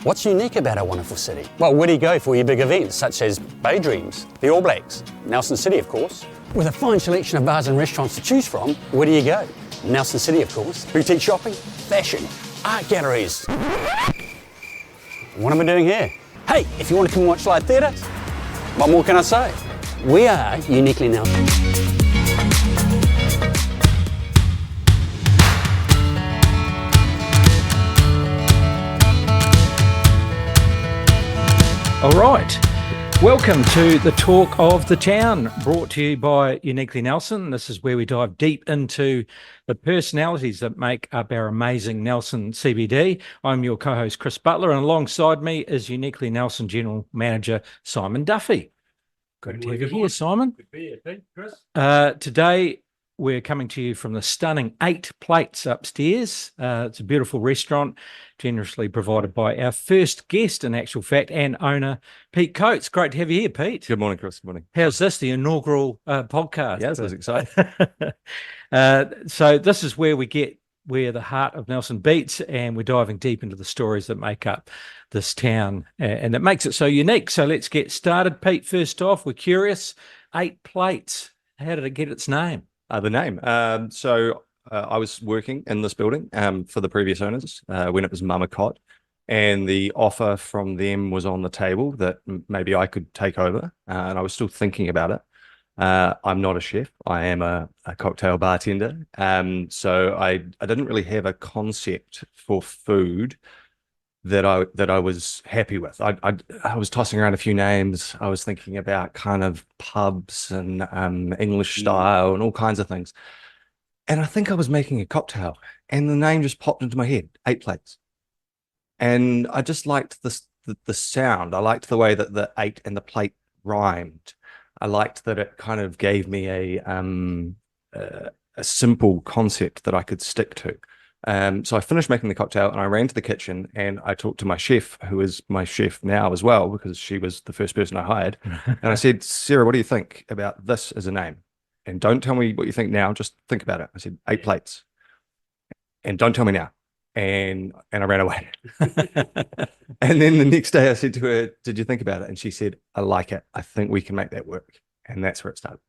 What's unique about our wonderful city? Well, where do you go for your big events, such as Bay Dreams, the All Blacks, Nelson City, of course? With a fine selection of bars and restaurants to choose from, where do you go? Nelson City, of course. Boutique shopping, fashion, art galleries. What am I doing here? Hey, if you want to come watch live theatre, what more can I say? We are uniquely Nelson. All right, welcome to the Talk of the Town, brought to you by Uniquely Nelson. This is where we dive deep into the personalities that make up our amazing Nelson CBD. I'm your co-host, Chris Butler, and alongside me is Uniquely Nelson General Manager, Simon Duffy. Good to have you here, Simon. Good to be here, Chris. Today, we're coming to you from the stunning 8 Plates upstairs. It's a beautiful restaurant, generously provided by our first guest, in actual fact, and owner, Pete Coates. Great to have you here, Pete. Good morning, Chris. Good morning. How's this, the inaugural podcast? Yeah, this is exciting. So this is where we get where the heart of Nelson beats, and we're diving deep into the stories that make up this town, and that makes it so unique. So let's get started. Pete, first off, we're curious, 8 Plates, how did it get its name? The name. I was working in this building for the previous owners when it was Mama Cot, and the offer from them was on the table that maybe I could take over, and I was still thinking about it. I'm not a chef. I am a cocktail bartender. So I didn't really have a concept for food that I was happy with. I was tossing around a few names. I was thinking about kind of pubs and English style and all kinds of things. And I think I was making a cocktail, and the name just popped into my head, 8 Plates. And I just liked the sound. I liked the way that the 8 and the plate rhymed. I liked that it kind of gave me a simple concept that I could stick to. So I finished making the cocktail, and I ran to the kitchen, and I talked to my chef, who is my chef now as well, because she was the first person I hired. And I said, Sarah, what do you think about this as a name? And don't tell me what you think now, just think about it. I said, 8 Plates. And don't tell me now. And I ran away. And then the next day I said to her, did you think about it? And she said, I like it. I think we can make that work. And that's where it started.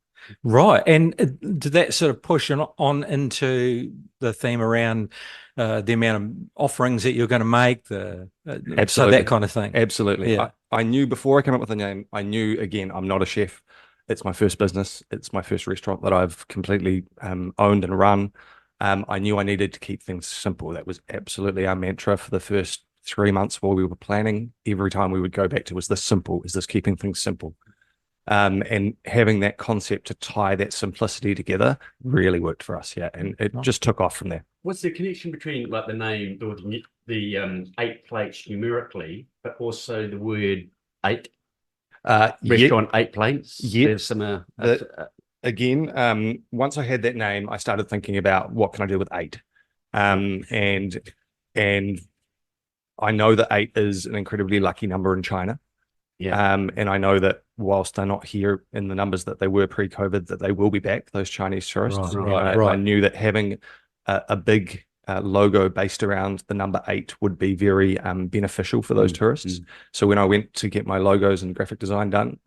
Right. And did that sort of push on into the theme around the amount of offerings that you're going to make, so that kind of thing? Absolutely. Yeah. I knew before I came up with the name, I knew, again, I'm not a chef. It's my first business. It's my first restaurant that I've completely owned and run. I knew I needed to keep things simple. That was absolutely our mantra for the first 3 months while we were planning. Every time we would go back to, was this simple? Is this keeping things simple? And having that concept to tie that simplicity together really worked for us, yeah. And it just took off from there. What's the connection between like the name, the 8 Plates numerically, but also the word 8? Restaurant 8 Plates? Yeah. There's some... Again, once I had that name, I started thinking about what can I do with 8. And I know that 8 is an incredibly lucky number in China. Yeah. And I know that whilst they're not here in the numbers that they were pre-COVID, that they will be back, those Chinese tourists. Right. I knew that having a big logo based around the number 8 would be very beneficial for those tourists. So when I went to get my logos and graphic design done,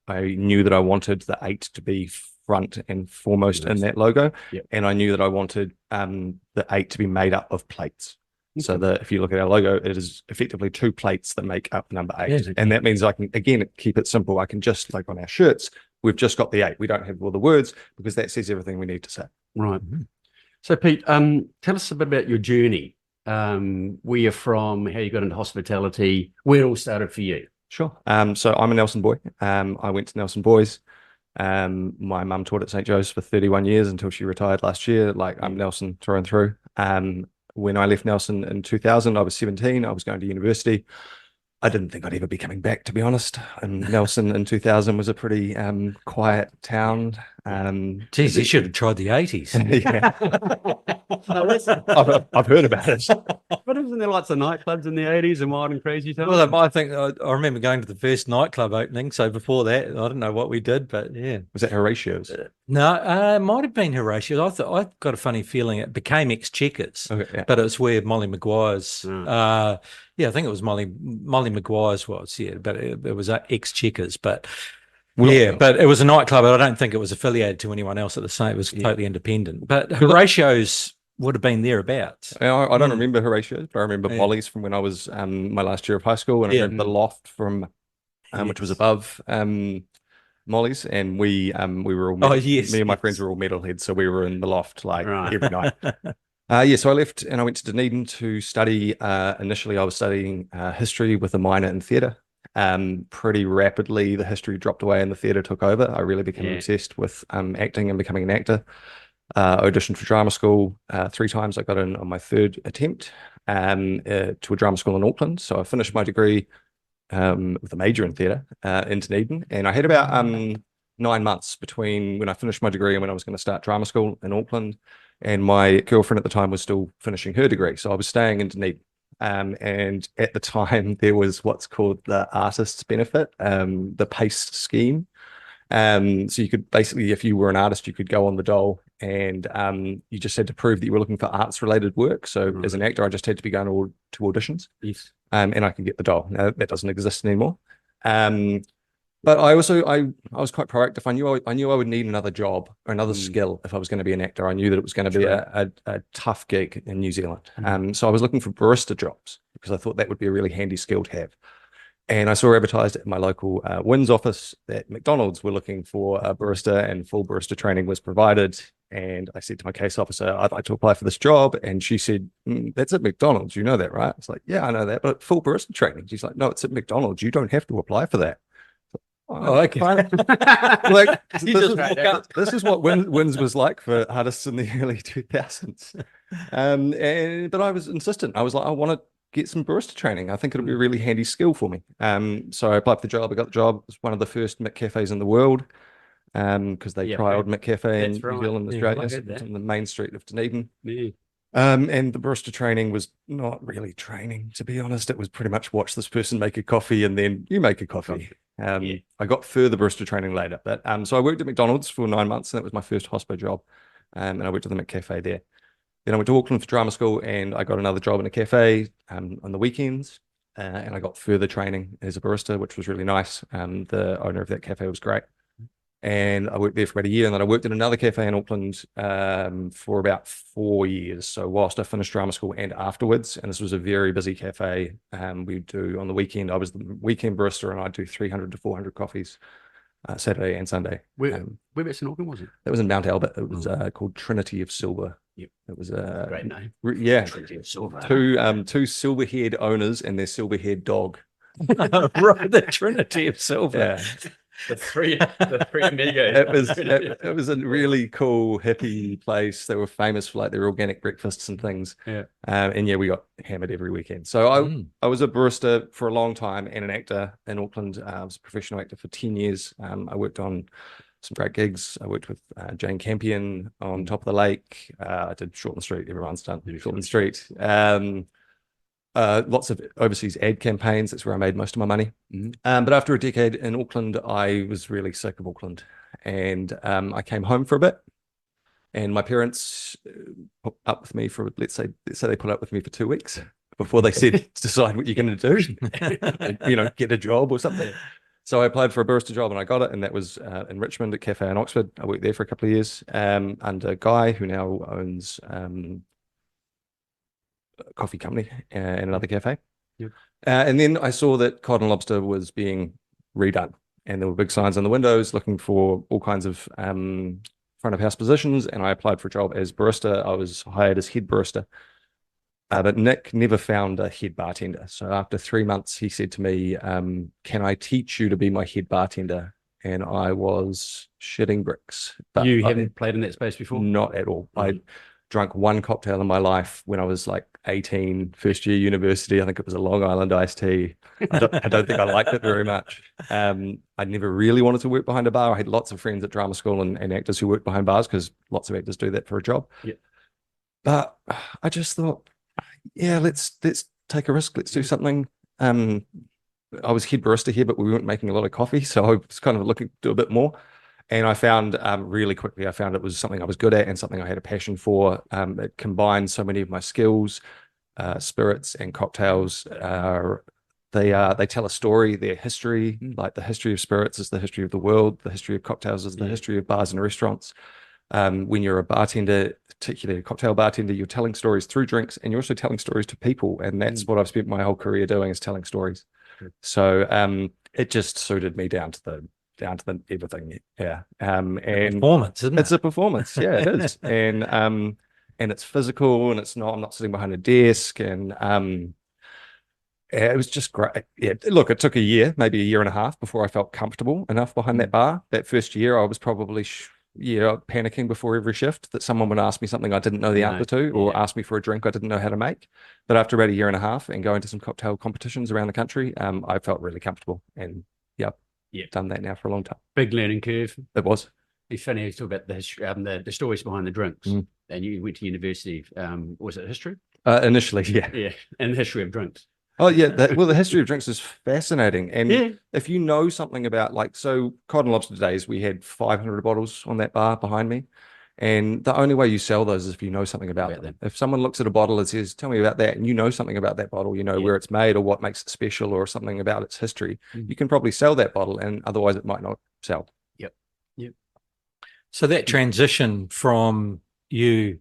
I knew that I wanted the 8 to be front and foremost in that logo. Yep. And I knew that I wanted the 8 to be made up of plates. So that if you look at our logo, it is effectively 2 plates that make up number 8. Yeah, and that means I can, again, keep it simple. I can just, like on our shirts, we've just got the 8. We don't have all the words, because that says everything we need to say. Right. So Pete, tell us a bit about your journey. Where you're from, how you got into hospitality, where it all started for you. Sure. So I'm a Nelson boy. I went to Nelson Boys. My mum taught at St. Joe's for 31 years until she retired last year. Like, I'm Nelson through and through. When I left Nelson in 2000, I was 17. I was going to university. I didn't think I'd ever be coming back, to be honest. And Nelson in 2000 was a pretty quiet town. Geez, you should have tried the 80s. Yeah, No, that's- I've heard about it. But isn't there lots of nightclubs in the 80s and Wild and Crazy times? Well, I think I remember going to the first nightclub opening. So before that, I don't know what we did, but yeah. Was that Horatio's? No, it might have been Horatio. I got a funny feeling it became ex-Checkers, Okay, yeah. but it was where Molly Maguire's. Yeah, I think it was Molly Maguire's was. Yeah, but it was ex-Checkers, but. But it was a nightclub. I don't think it was affiliated to anyone else at the same. It was totally independent. But Horatio's would have been thereabouts. I don't remember Horatio's, but I remember Molly's from when I was my last year of high school, and I remember the Loft from which was above Molly's, and we were all me and my friends were all metalheads, so we were in the Loft like every night. So I left and I went to Dunedin to study. Initially, I was studying history with a minor in theatre. Pretty rapidly, the history dropped away and the theatre took over. I really became obsessed with acting and becoming an actor. Auditioned for drama school 3 times. I got in on my 3rd attempt to a drama school in Auckland. So I finished my degree with a major in theatre in Dunedin, and I had about 9 months between when I finished my degree and when I was going to start drama school in Auckland. And my girlfriend at the time was still finishing her degree, so I was staying in Dunedin. And at the time, there was what's called the artist's benefit, the PACE scheme. So you could basically, if you were an artist, you could go on the dole, and you just had to prove that you were looking for arts-related work. So as an actor, I just had to be going to auditions, and I could get the dole. Now that doesn't exist anymore. But I was quite proactive. I knew I would need another job or another skill if I was going to be an actor. I knew that it was going to be a tough gig in New Zealand. So I was looking for barista jobs because I thought that would be a really handy skill to have. And I saw advertised at my local WINS office that McDonald's were looking for a barista, and full barista training was provided. And I said to my case officer, I'd like to apply for this job. And she said, that's at McDonald's. You know that, right? It's like, yeah, I know that, but full barista training. She's like, no, it's at McDonald's. You don't have to apply for that. Oh, okay. Like, this is what WINS was like for artists in the early 2000s. But I was insistent. I was like, I want to get some barista training. I think it'll be a really handy skill for me. So I applied for the job. I got the job. It was one of the first McCafes in the world, because they trialed McCafe in New Zealand, Australia, on the main street of Dunedin. And the barista training was not really training, to be honest. It was pretty much watch this person make a coffee and then you make a coffee. I got further barista training later, but so I worked at McDonald's for 9 months, and that was my first hospo job. And I went to the McCafe there. Then I went to Auckland for drama school, and I got another job in a cafe on the weekends, and I got further training as a barista, which was really nice. The owner of that cafe was great. And I worked there for about a year, and then I worked in another cafe in Auckland for about 4 years. So whilst I finished drama school and afterwards, and this was a very busy cafe, we'd do on the weekend, I was the weekend barista, and I'd do 300 to 400 coffees Saturday and Sunday. Whereabouts in Auckland was it? That was in Mount Albert. It was called Trinity of Silver. Yep. It was a great name. Yeah. Trinity of Silver. Two silver-haired owners and their silver-haired dog. Right, the Trinity of Silver. Yeah. The three amigos. It was a really cool hippie place. They were famous for like their organic breakfasts and things. And we got hammered every weekend. So I was a barista for a long time and an actor in Auckland. I was a professional actor for 10 years. I worked on some great gigs. I worked with Jane Campion on Top of the Lake. I did Shortland Street. Everyone's done Shortland Street. Lots of overseas ad campaigns. That's where I made most of my money. But after a decade in Auckland, I was really sick of Auckland, and I came home for a bit. And my parents put up with me for let's say they put up with me for 2 weeks before they said decide what you're going to do, get a job or something. So I applied for a barista job and I got it, and that was in Richmond at Cafe in Oxford. I worked there for a couple of years under a guy who now owns a coffee company and another cafe. And then I saw that Cod and Lobster was being redone, and there were big signs on the windows looking for all kinds of front of house positions, and I applied for a job as barista. I was hired as head barista. But Nick never found a head bartender. So after 3 months, he said to me, can I teach you to be my head bartender? And I was shitting bricks. But you haven't played in that space before? Not at all. drunk one cocktail in my life when I was like 18, first year university. I think it was a Long Island iced tea. I don't think I liked it very much. I never really wanted to work behind a bar. I had lots of friends at drama school and actors who worked behind bars, because lots of actors do that for a job. Yeah. But I just thought, yeah, let's take a risk. Let's do something. I was head barista here, but we weren't making a lot of coffee, so I was kind of looking to do a bit more. And I found really quickly, it was something I was good at and something I had a passion for. It combined so many of my skills. Spirits and cocktails, they tell a story. Their history, like the history of spirits is the history of the world. The history of cocktails is the history of bars and restaurants. When you're a bartender, particularly a cocktail bartender, you're telling stories through drinks, and you're also telling stories to people. And that's what I've spent my whole career doing, is telling stories. So it just suited me down to the everything. Yeah. And Performance, isn't it? It's a performance. Yeah, it is. And it's physical, and I'm not sitting behind a desk, and it was just great. Yeah, look, it took a year, maybe a year and a half, before I felt comfortable enough behind that bar. That first year, I was probably panicking before every shift that someone would ask me something I didn't know the answer to, or ask me for a drink I didn't know how to make. But after about a year and a half and going to some cocktail competitions around the country, I felt really comfortable, and done that now for a long time. Big learning curve. It was. It's funny to talk about the history, the stories behind the drinks. And you went to university. Was it history? Initially, yeah. Yeah, and the history of drinks. Oh yeah, well, the history of drinks is fascinating, and if you know something about, like, so Cod and Lobster Days, we had 500 bottles on that bar behind me, and the only way you sell those is if you know something about them. If someone looks at a bottle and says, "Tell me about that," and you know something about that bottle, you know where it's made or what makes it special or something about its history, you can probably sell that bottle, and otherwise it might not sell. Yep. So that transition from you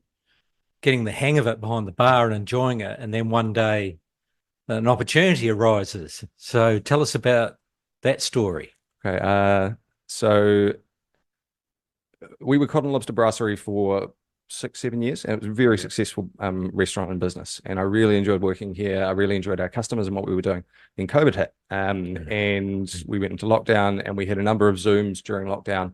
getting the hang of it behind the bar and enjoying it, and then one day an opportunity arises. So tell us about that story. Okay. So we were Cod and Lobster Brasserie for 6-7 years, and it was a very successful restaurant and business. And I really enjoyed working here. I really enjoyed our customers and what we were doing. Then COVID hit, and we went into lockdown, and we had a number of Zooms during lockdown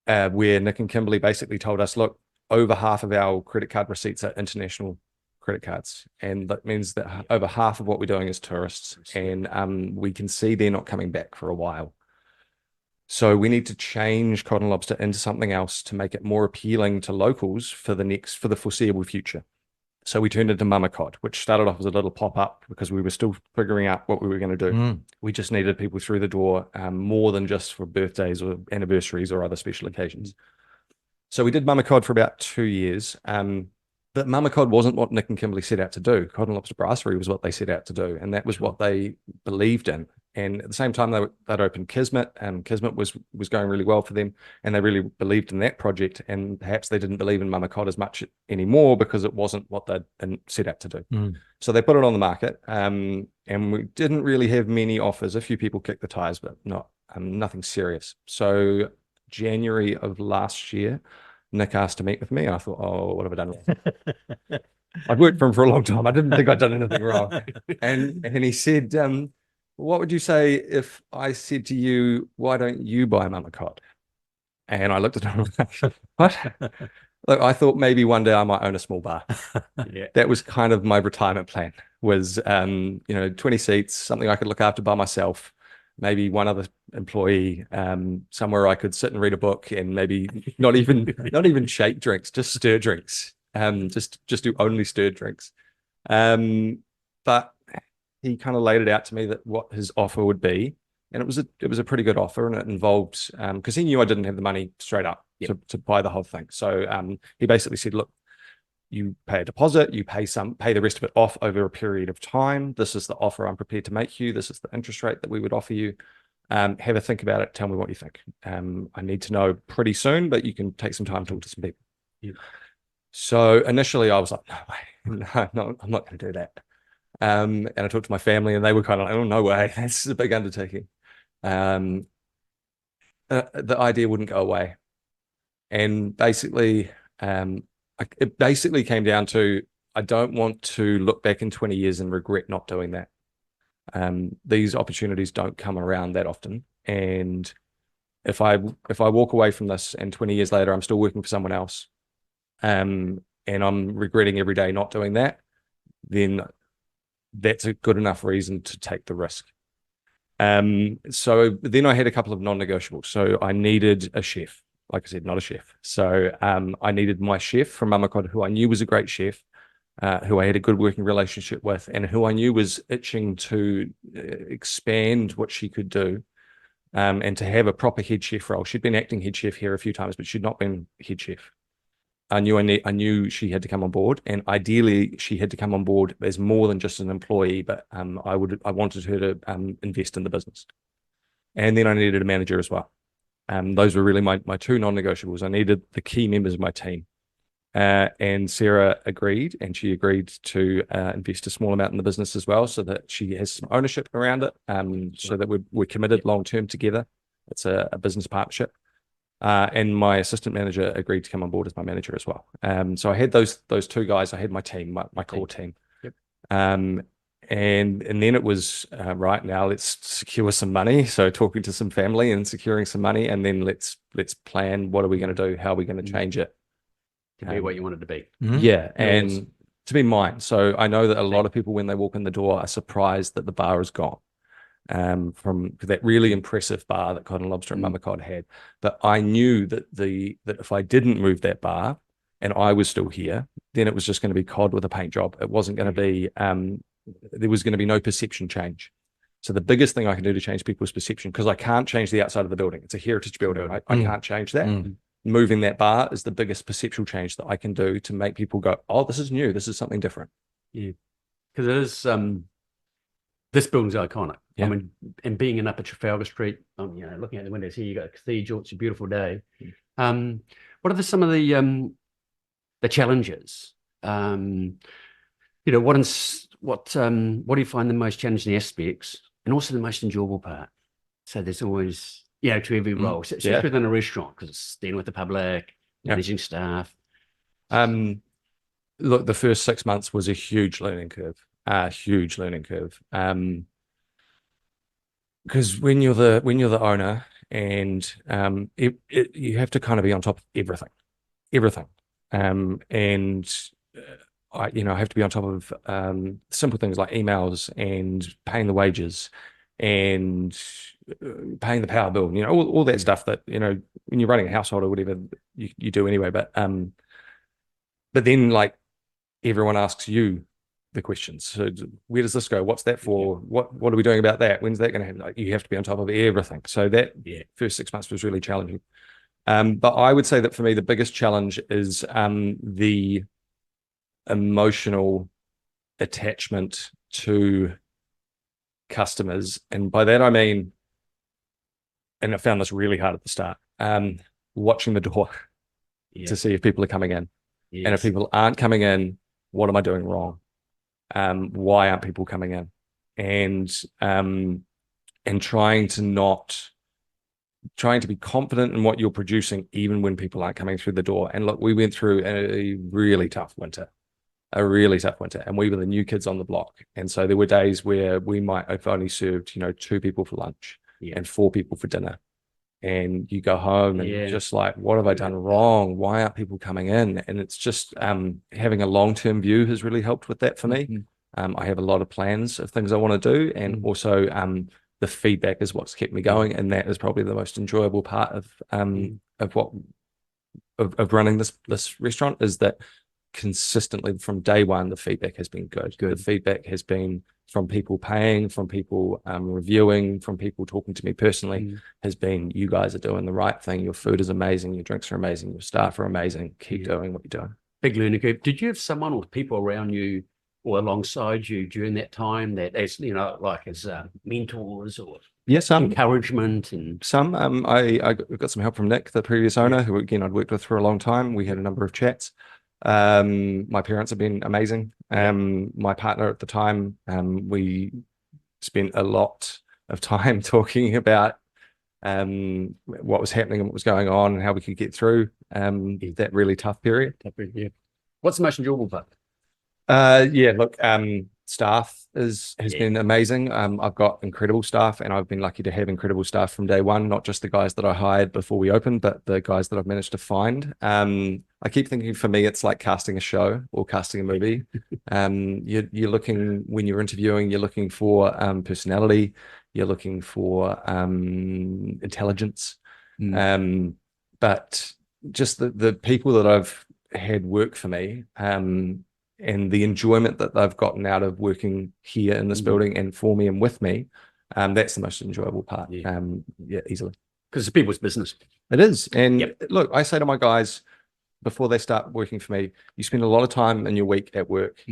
where Nick and Kimberly basically told us, look, over half of our credit card receipts are international credit cards, and that means that over half of what we're doing is tourists, and we can see they're not coming back for a while. So we need to change Cod and Lobster into something else to make it more appealing to locals for the foreseeable future. So we turned into Mama Cod, which started off as a little pop-up because we were still figuring out what we were going to do. We just needed people through the door, more than just for birthdays or anniversaries or other special occasions. So we did Mama Cod for about 2 years. But Mama Cod wasn't what Nick and Kimberly set out to do. Cod and Lobster Brasserie was what they set out to do, and that was what they believed in. And at the same time, they'd opened Kismet, and Kismet was going really well for them, and they really believed in that project. And perhaps they didn't believe in Mama Cod as much anymore because it wasn't what they'd set out to do. So they put it on the market, and we didn't really have many offers. A few people kicked the tires, but nothing serious. So January of last year, Nick asked to meet with me, and I thought, oh, what have I done wrong? I'd worked for him for a long time. I didn't think I'd done anything wrong. And he said, what would you say if I said to you, why don't you buy Mama Cod? And I looked at him like, what? Look, I thought maybe one day I might own a small bar. That was kind of my retirement plan, was 20 seats, something I could look after by myself. Maybe one other employee, somewhere I could sit and read a book, and maybe not even shake drinks, just stir drinks, just do only stirred drinks. But he kind of laid it out to me that what his offer would be, and it was a pretty good offer, and it involved, because he knew I didn't have the money straight up to buy the whole thing. So he basically said, look, you pay a deposit, you pay the rest of it off over a period of time. This is the offer I'm prepared to make you. This is the interest rate that we would offer you. Have a think about it. Tell me what you think. I need to know pretty soon, but you can take some time to talk to some people. So initially I was like, no way, no, I'm not going to do that. And I talked to my family, and they were kind of like, oh, no way, this is a big undertaking. The idea wouldn't go away. And basically, it basically came down to, I don't want to look back in 20 years and regret not doing that. These opportunities don't come around that often. And if I walk away from this and 20 years later, I'm still working for someone else, and I'm regretting every day not doing that, then that's a good enough reason to take the risk. So then I had a couple of non-negotiables. So I needed a chef, like I said, not a chef. So I needed my chef from Mama Cod, who I knew was a great chef, who I had a good working relationship with, and who I knew was itching to expand what she could do, and to have a proper head chef role. She'd been acting head chef here a few times, but she'd not been head chef. I knew she had to come on board, and ideally she had to come on board as more than just an employee. But I wanted her to invest in the business, and then I needed a manager as well. Those were really my two non-negotiables. I needed the key members of my team, and Sarah agreed, and she agreed to invest a small amount in the business as well, so that she has some ownership around it, so that we're committed long term together. It's a business partnership. And my assistant manager agreed to come on board as my manager as well. So I had those two guys. I had my team, my core team. Yep. And then it was right now, let's secure some money. So talking to some family and securing some money, and then let's plan, what are we going to do? How are we going to change it to be what you wanted to be? Yeah, and to be mine. So I know that a lot of people, when they walk in the door, are surprised that the bar is gone. From that really impressive bar that Cod and Lobster and Mama Cod had. But I knew that if I didn't move that bar and I was still here, then it was just going to be Cod with a paint job. It wasn't going to be, there was going to be no perception change. So the biggest thing I can do to change people's perception, because I can't change the outside of the building. It's a heritage building. I can't change that. Moving that bar is the biggest perceptual change that I can do to make people go, oh, this is new. This is something different. Yeah. Because it is, this building's iconic. Yeah. I mean, and being in Upper Trafalgar Street, looking out the windows here, you got a cathedral. It's a beautiful day. What are some of the challenges? What do you find the most challenging aspects, and also the most enjoyable part? So there's always, to every role, especially within a restaurant, because it's dealing with the public, managing staff. Look, the first 6 months was a huge learning curve. Because when you're the owner, and you have to kind of be on top of everything. I have to be on top of simple things like emails and paying the wages and paying the power bill, all that stuff that, when you're running a household or whatever you do anyway. But then, like, everyone asks you the questions. So where does this go? What's that for? What are we doing about that? When's that going to happen? Like, you have to be on top of everything. So that first 6 months was really challenging. But I would say that for me, the biggest challenge is the emotional attachment to customers. And by that, I mean, and I found this really hard at the start, watching the door to see if people are coming in. Yes. And if people aren't coming in, what am I doing wrong? Why aren't people coming in? And trying to be confident in what you're producing, even when people aren't coming through the door. And look, we went through a really tough winter, and we were the new kids on the block. And so there were days where we might have only served, 2 people for lunch and 4 people for dinner. And you go home and just like, what have I done wrong? Why aren't people coming in? And it's just having a long-term view has really helped with that for me. I have a lot of plans of things I want to do, and also the feedback is what's kept me going, and that is probably the most enjoyable part of running this restaurant, is that consistently from day one the feedback has been good. The feedback has been from people paying, from people reviewing, from people talking to me personally, has been, you guys are doing the right thing. Your food is amazing. Your drinks are amazing. Your staff are amazing. Keep doing what you're doing. Big learning curve. Did you have someone or people around you or alongside you during that time that, as mentors or some encouragement? And some I got some help from Nick, the previous owner, who again I'd worked with for a long time. We had a number of chats. My parents have been amazing. My partner at the time, we spent a lot of time talking about what was happening and what was going on and how we could get through that really tough period. What's the most enjoyable part? Look, staff has been amazing. I've got incredible staff, and I've been lucky to have incredible staff from day one, not just the guys that I hired before we opened, but the guys that I've managed to find. I keep thinking, for me, it's like casting a show or casting a movie. You're looking, when you're interviewing, you're looking for personality, you're looking for intelligence. But just the people that I've had work for me, and the enjoyment that they've gotten out of working here in this building and for me and with me, that's the most enjoyable part. Easily. Because it's people's business. It is. And look, I say to my guys, before they start working for me, you spend a lot of time in your week at work.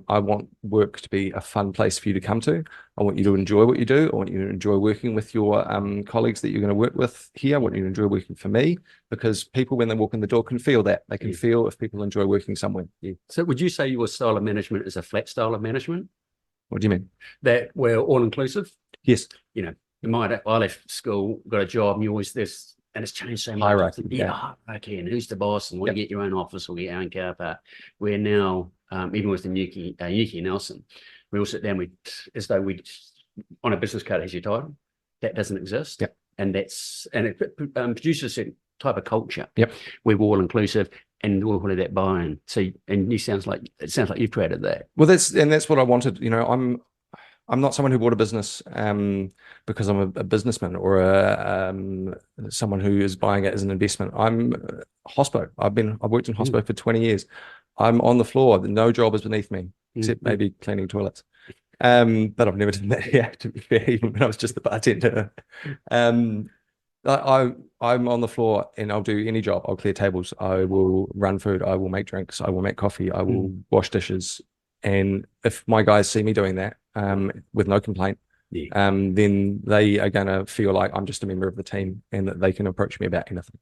I want work to be a fun place for you to come to. I want you to enjoy what you do. I want you to enjoy working with your colleagues that you're going to work with here. I want you to enjoy working for me, because people, when they walk in the door, can feel that. They can feel if people enjoy working somewhere. So would you say your style of management is a flat style of management? What do you mean? That we're all inclusive? Yes. You know, I left school, got a job, and you always this. And it's changed so much. Hierarchy. Okay, and who's the boss? And you get your own office or get your own car park. We're now, even with the Yuki and Nelson, we all sit down, as though we, on a business card has your title. That doesn't exist. And it produces a certain type of culture. We're all inclusive and we'll have that buy-in. So, and it sounds like you've created that. Well, that's what I wanted. You know, I'm not someone who bought a business because I'm a businessman or someone who is buying it as an investment. I'm hospo. I've worked in hospo for 20 years. I'm on the floor. No job is beneath me, except maybe cleaning toilets. But I've never done that yet, to be fair, even when I was just the bartender. I'm on the floor and I'll do any job. I'll clear tables. I will run food. I will make drinks. I will make coffee. I will wash dishes. And if my guys see me doing that, with no complaint, then they are going to feel like I'm just a member of the team and that they can approach me about anything.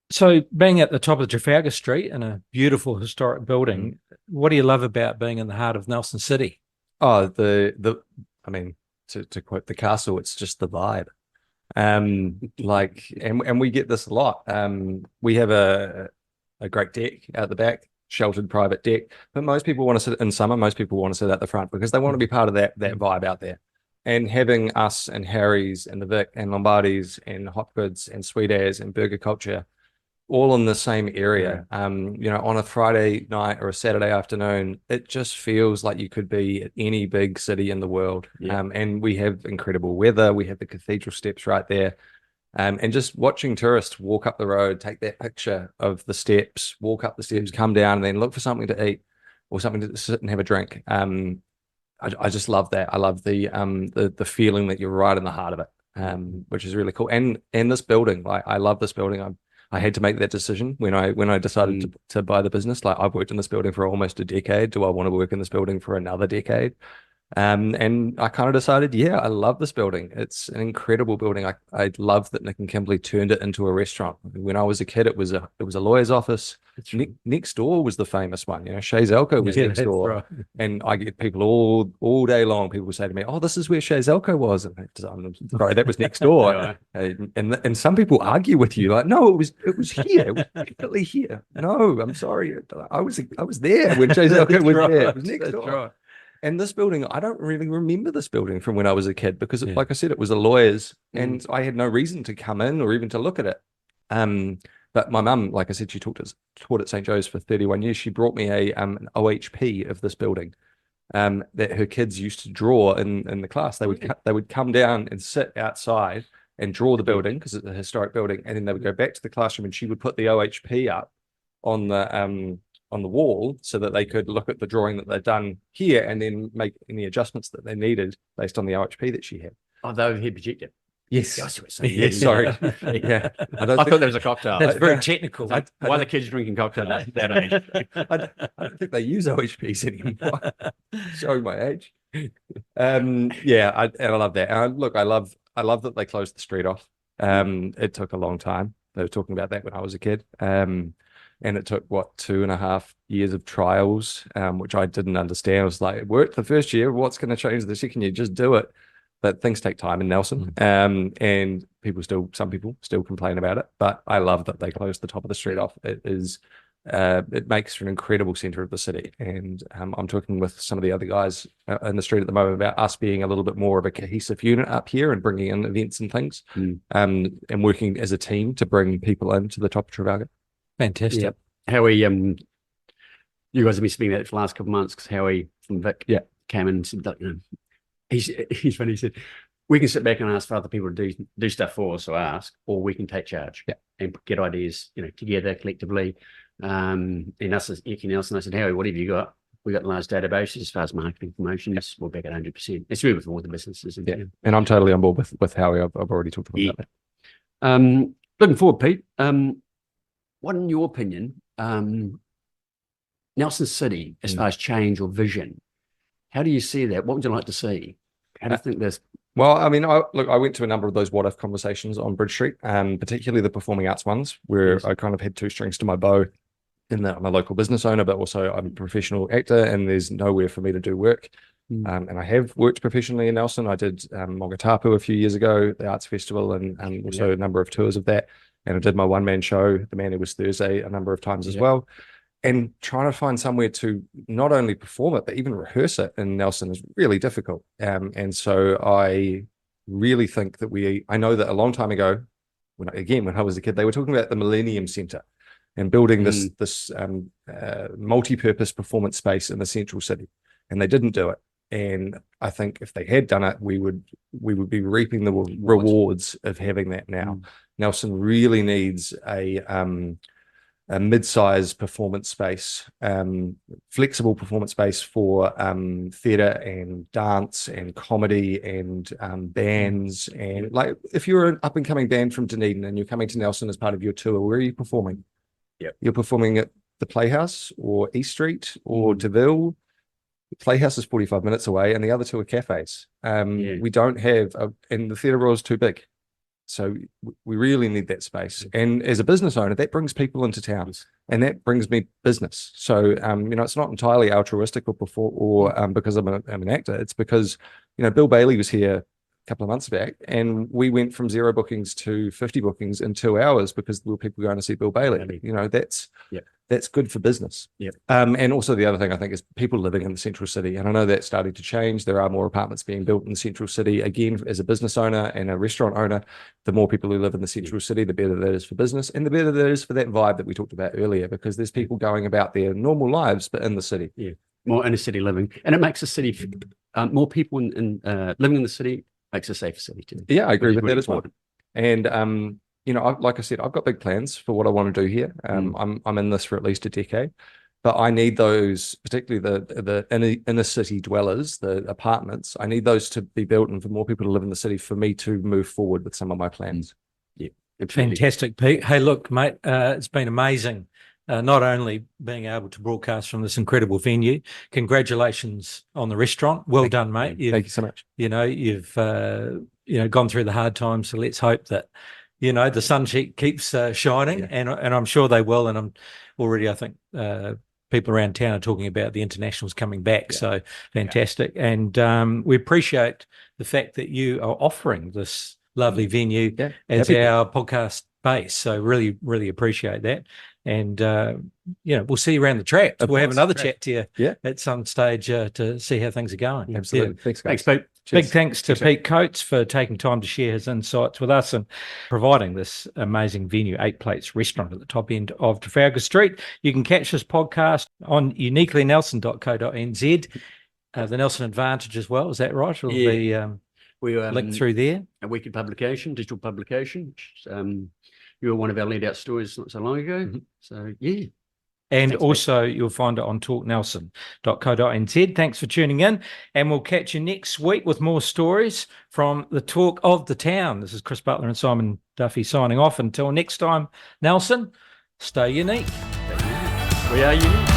So being at the top of Trafalgar Street in a beautiful historic building, what do you love about being in the heart of Nelson City? Oh, I mean, to quote the castle, it's just the vibe. And we get this a lot. We have a great deck out the back, sheltered private deck, but most people want to sit in summer. Most people want to sit at the front because they want to be part of that vibe out there. And having us and Harry's and the Vic and Lombardi's and Hot Goods and Sweet As and Burger Culture all in the same area, you know, on a Friday night or a Saturday afternoon, it just feels like you could be at any big city in the world. And we have incredible weather. We have the cathedral steps right there. And just watching tourists walk up the road, take that picture of the steps, walk up the steps, come down, and then look for something to eat or something to sit and have a drink. I just love that. I love the feeling that you're right in the heart of it, which is really cool. And this building, like, I love this building. I had to make that decision when I decided to buy the business. Like, I've worked in this building for almost a decade. Do I want to work in this building for another decade? And I kind of decided, I love this building. It's an incredible building. I love that Nick and Kimberly turned it into a restaurant. When I was a kid, it was a lawyer's office. Next door was the famous one. You know, Shays Elko was next door. Right. And I get people all day long. People say to me, "Oh, this is where Shays Elko was." And I'm sorry, that was next door. And some people argue with you, like, "No, it was here. It was definitely here." No, I'm sorry. I was there when Shays Elko was there. It was next door. Right. And this building, I don't really remember this building from when I was a kid because, like I said, it was a lawyer's and I had no reason to come in or even to look at it. But my mum, like I said, she taught at St. Joe's for 31 years. She brought me an OHP of this building that her kids used to draw in the class. They would come down and sit outside and draw the building because it's a historic building. And then they would go back to the classroom and she would put the OHP up on the wall so that they could look at the drawing that they'd done here and then make any adjustments that they needed based on the OHP that she had. Oh, the overhead projector. Yes. Yes, sorry. I thought there was a cocktail. That's very technical. Why are the kids drinking cocktails at that age? I don't think they use OHPs anymore. Showing my age. I love that. And look, I love that they closed the street off. It took a long time. They were talking about that when I was a kid. And it took, 2.5 years of trials, which I didn't understand. I was like, it worked the first year. What's going to change the second year? Just do it. But things take time in Nelson. And some people still complain about it. But I love that they closed the top of the street off. It is it makes for an incredible centre of the city. And I'm talking with some of the other guys in the street at the moment about us being a little bit more of a cohesive unit up here and bringing in events and things, and working as a team to bring people into the top of Trafalgar. Fantastic. Yeah. Howie, you guys have been speaking about it for the last couple of months because Howie from Vic came in and said, you know, he's funny. He said, we can sit back and ask for other people to do stuff for us, or ask, or we can take charge and get ideas, you know, together collectively. And us as Eki Nelson, I said, Howie, what have you got? We got the large database as far as marketing promotions. We're back at 100%. It's really with all the businesses. And I'm totally on board with Howie. I've already talked about that. Looking forward, Pete. What, in your opinion, Nelson City, as far as change or vision, how do you see that? What would you like to see? How do you think this? Well, I mean, I went to a number of those what-if conversations on Bridge Street, particularly the performing arts ones, where I kind of had two strings to my bow in that I'm a local business owner, but also I'm a professional actor, and there's nowhere for me to do work. And I have worked professionally in Nelson. I did Mogatapu a few years ago, the Arts Festival, and also a number of tours of that. And I did my one-man show, The Man Who Was Thursday, a number of times as well. And trying to find somewhere to not only perform it, but even rehearse it in Nelson is really difficult. And so I really think that I know that a long time ago, when I was a kid, they were talking about the Millennium Centre and building this multi-purpose performance space in the central city. And they didn't do it. And I think if they had done it, we would be reaping the rewards of having that now. Nelson really needs a mid-size performance space, flexible performance space for theatre and dance and comedy and bands. And like, if you're an up-and-coming band from Dunedin and you're coming to Nelson as part of your tour, where are you performing? You're performing at the Playhouse or East Street or DeVille. The Playhouse is 45 minutes away, and the other two are cafes. We don't have, and the Theatre Royal is too big. So we really need that space. And as a business owner, that brings people into town, and that brings me business. So, it's not entirely altruistic or because I'm an actor. It's because, Bill Bailey was here a couple of months back, and we went from 0 bookings to 50 bookings in 2 hours because there were people going to see Bill Bailey. That's good for business. And also the other thing I think is people living in the central city. And I know that's starting to change. There are more apartments being built in the central city. Again, as a business owner and a restaurant owner, the more people who live in the central city, the better that is for business, and the better that is for that vibe that we talked about earlier, because there's people going about their normal lives, but in the city. More inner city living. And it makes the city, more people in living in the city makes a safer city too. Yeah, I agree with that as well. And, like I said, I've got big plans for what I want to do here. I'm in this for at least a decade, but I need those, particularly the inner city dwellers, the apartments. I need those to be built and for more people to live in the city for me to move forward with some of my plans. Fantastic, Pete. Hey, look, mate, it's been amazing. Not only being able to broadcast from this incredible venue, congratulations on the restaurant. Well done, mate. Thank you so much. You've gone through the hard times, so let's hope that the sun keeps shining, and I'm sure they will. And I'm already, I think, people around town are talking about the internationals coming back. So fantastic. And we appreciate the fact that you are offering this lovely venue as our podcast base. So really, really appreciate that. And, we'll see you around the track. We'll have another chat to you at some stage to see how things are going. Absolutely. Thanks, guys. Thanks, Pete. Big thanks to Pete Coates for taking time to share his insights with us and providing this amazing venue, 8 Plates Restaurant at the top end of Trafalgar Street. You can catch this podcast on uniquelynelson.co.nz, the Nelson Advantage as well. Is that right? It'll be linked through there. A weekly publication, digital publication. You were one of our lead out stories not so long ago. So, And thanks, also you'll find it on talknelson.co.nz. Thanks for tuning in, and we'll catch you next week with more stories from the Talk of the Town. This is Chris Butler and Simon Duffy signing off. Until next time, Nelson, stay unique. We are unique.